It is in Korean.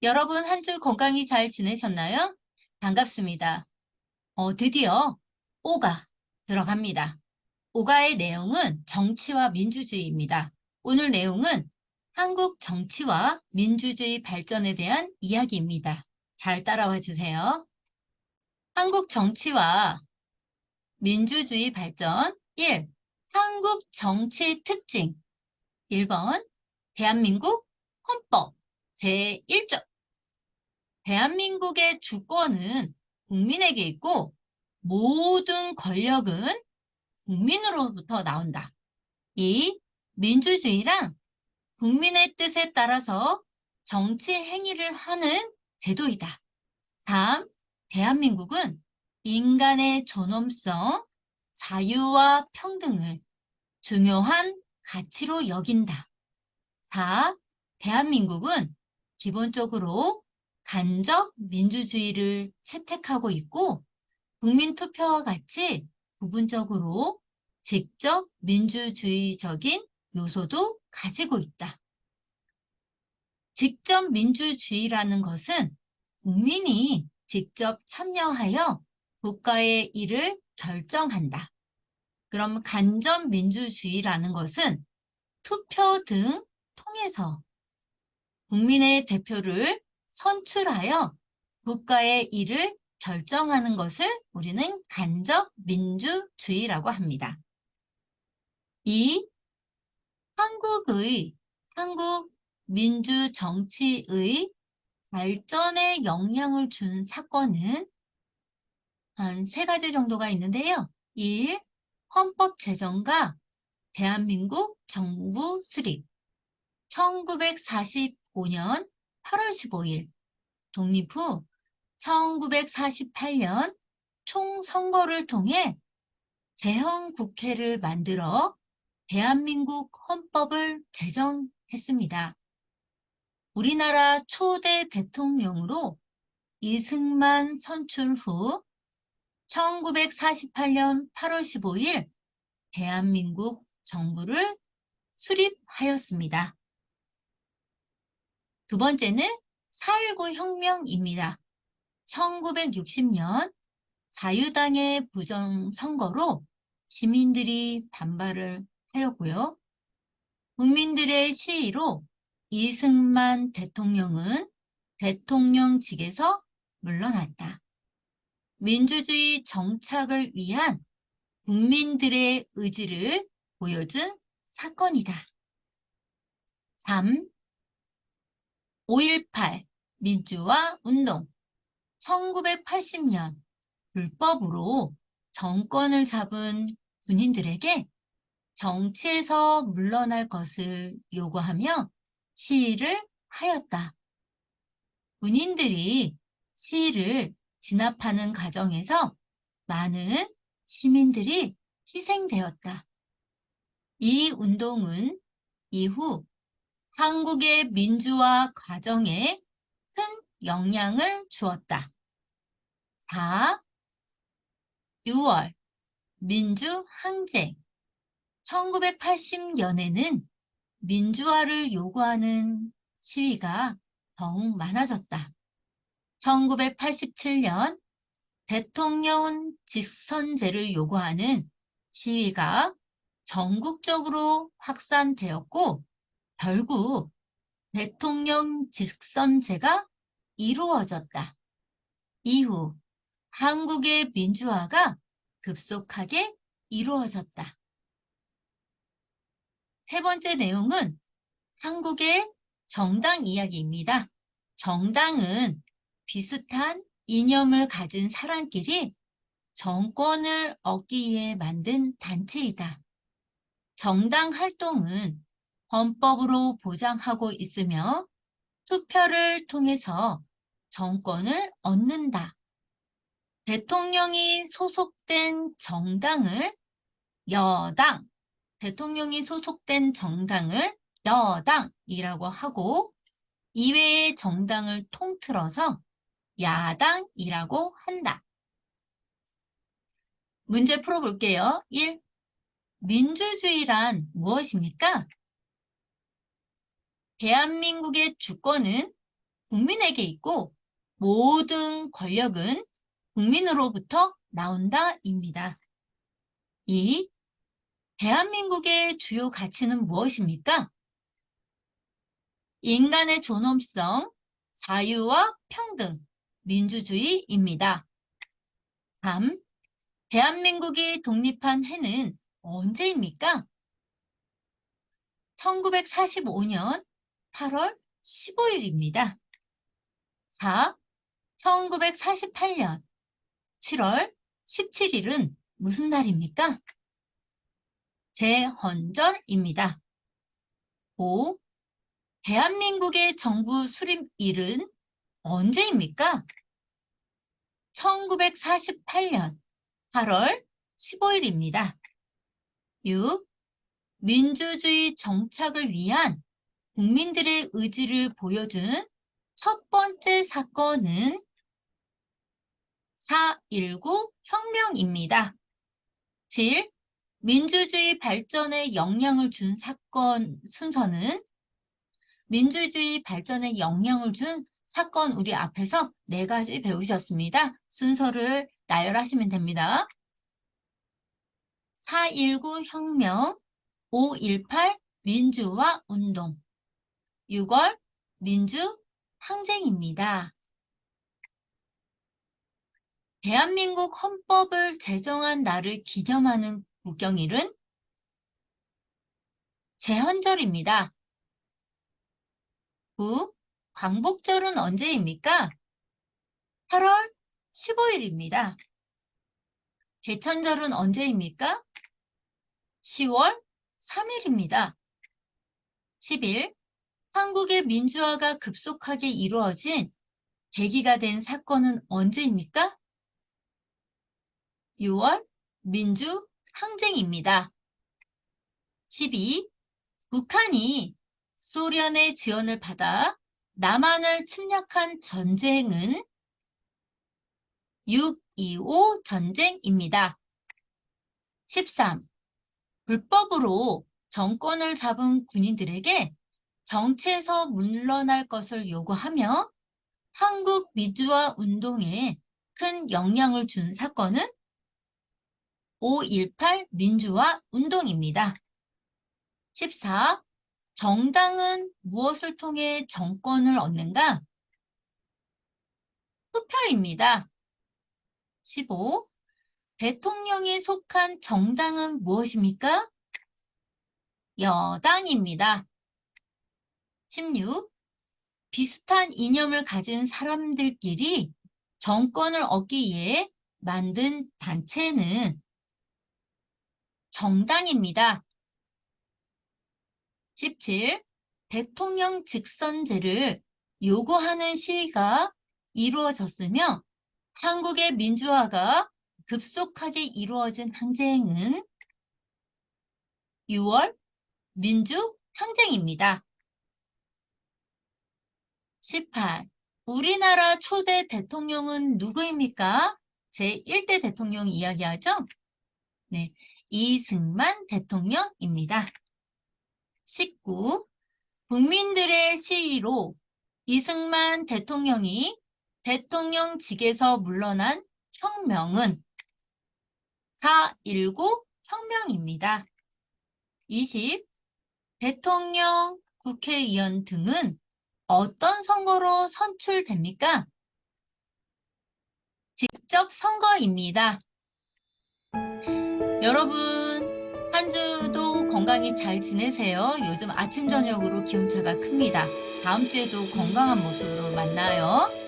여러분 한 주 건강히 잘 지내셨나요? 반갑습니다. 드디어 오가 들어갑니다. 오가의 내용은 정치와 민주주의입니다. 오늘 내용은 한국 정치와 민주주의 발전에 대한 이야기입니다. 잘 따라와 주세요. 한국 정치와 민주주의 발전 1. 한국 정치 특징 1번 대한민국 헌법 제1조 대한민국의 주권은 국민에게 있고 모든 권력은 국민으로부터 나온다. 2. 민주주의란 국민의 뜻에 따라서 정치 행위를 하는 제도이다. 3. 대한민국은 인간의 존엄성, 자유와 평등을 중요한 가치로 여긴다. 4. 대한민국은 기본적으로 간접 민주주의를 채택하고 있고 국민투표와 같이 부분적으로 직접 민주주의적인 요소도 가지고 있다. 직접 민주주의라는 것은 국민이 직접 참여하여 국가의 일을 결정한다. 그럼 간접 민주주의라는 것은 투표 등 통해서 국민의 대표를 선출하여 국가의 일을 결정하는 것을 우리는 간접 민주주의라고 합니다. 2. 한국 민주 정치의 발전에 영향을 준 사건은 한 3가지 정도가 있는데요. 1. 헌법 제정과 대한민국 정부 수립 1945년 8월 15일 독립 후 1948년 총선거를 통해 제헌국회를 만들어 대한민국 헌법을 제정했습니다. 우리나라 초대 대통령으로 이승만 선출 후 1948년 8월 15일 대한민국 정부를 수립하였습니다. 두 번째는 4.19 혁명입니다. 1960년 자유당의 부정선거로 시민들이 반발을 하였고요. 국민들의 시위로 이승만 대통령은 대통령직에서 물러났다. 민주주의 정착을 위한 국민들의 의지를 보여준 사건이다. 3. 5.18 민주화 운동 1980년 불법으로 정권을 잡은 군인들에게 정치에서 물러날 것을 요구하며 시위를 하였다. 군인들이 시위를 진압하는 과정에서 많은 시민들이 희생되었다. 이 운동은 이후 한국의 민주화 과정에 큰 영향을 주었다. 4. 6월 민주항쟁 1980년에는 민주화를 요구하는 시위가 더욱 많아졌다. 1987년 대통령 직선제를 요구하는 시위가 전국적으로 확산되었고 결국 대통령 직선제가 이루어졌다. 이후 한국의 민주화가 급속하게 이루어졌다. 세 번째 내용은 한국의 정당 이야기입니다. 정당은 비슷한 이념을 가진 사람끼리 정권을 얻기 위해 만든 단체이다. 정당 활동은 헌법으로 보장하고 있으며 투표를 통해서 정권을 얻는다. 대통령이 소속된 정당을 여당, 대통령이 소속된 정당을 여당이라고 하고 이외의 정당을 통틀어서 야당이라고 한다. 문제 풀어볼게요. 1. 민주주의란 무엇입니까? 대한민국의 주권은 국민에게 있고 모든 권력은 국민으로부터 나온다입니다. 2. 대한민국의 주요 가치는 무엇입니까? 인간의 존엄성, 자유와 평등, 민주주의입니다. 3. 대한민국이 독립한 해는 언제입니까? 1945년 8월 15일입니다. 4. 1948년 7월 17일은 무슨 날입니까? 제헌절입니다. 5. 대한민국의 정부 수립일은 언제입니까? 1948년 8월 15일입니다. 6. 민주주의 정착을 위한 국민들의 의지를 보여준 첫 번째 사건은 4.19 혁명입니다. 7. 민주주의 발전에 영향을 준 사건 순서는 민주주의 발전에 영향을 준 사건 우리 앞에서 4가지 배우셨습니다. 순서를 나열하시면 됩니다. 4.19 혁명, 5.18 민주화 운동, 6월 민주 항쟁입니다. 대한민국 헌법을 제정한 날을 기념하는 국경일은 제헌절입니다. 9. 광복절은 언제입니까? 8월 15일입니다. 개천절은 언제입니까? 10월 3일입니다. 10일, 한국의 민주화가 급속하게 이루어진 계기가 된 사건은 언제입니까? 6월 민주 항쟁입니다. 12. 북한이 소련의 지원을 받아 남한을 침략한 전쟁은 6.25 전쟁입니다. 13. 불법으로 정권을 잡은 군인들에게 정치에서 물러날 것을 요구하며 한국 민주화 운동에 큰 영향을 준 사건은 5.18 민주화 운동입니다. 14. 정당은 무엇을 통해 정권을 얻는가? 투표입니다. 15. 대통령이 속한 정당은 무엇입니까? 여당입니다. 16. 비슷한 이념을 가진 사람들끼리 정권을 얻기 위해 만든 단체는 정당입니다. 17. 대통령 직선제를 요구하는 시위가 이루어졌으며 한국의 민주화가 급속하게 이루어진 항쟁은 6월 민주 항쟁입니다. 18. 우리나라 초대 대통령은 누구입니까? 제1대 대통령 이야기하죠? 네, 이승만 대통령입니다. 19. 국민들의 시위로 이승만 대통령이 대통령직에서 물러난 혁명은 4.19 혁명입니다. 20. 대통령, 국회의원 등은 어떤 선거로 선출됩니까? 직접 선거입니다. 여러분, 한 주도 건강히 잘 지내세요. 요즘 아침, 저녁으로 기온차가 큽니다. 다음 주에도 건강한 모습으로 만나요.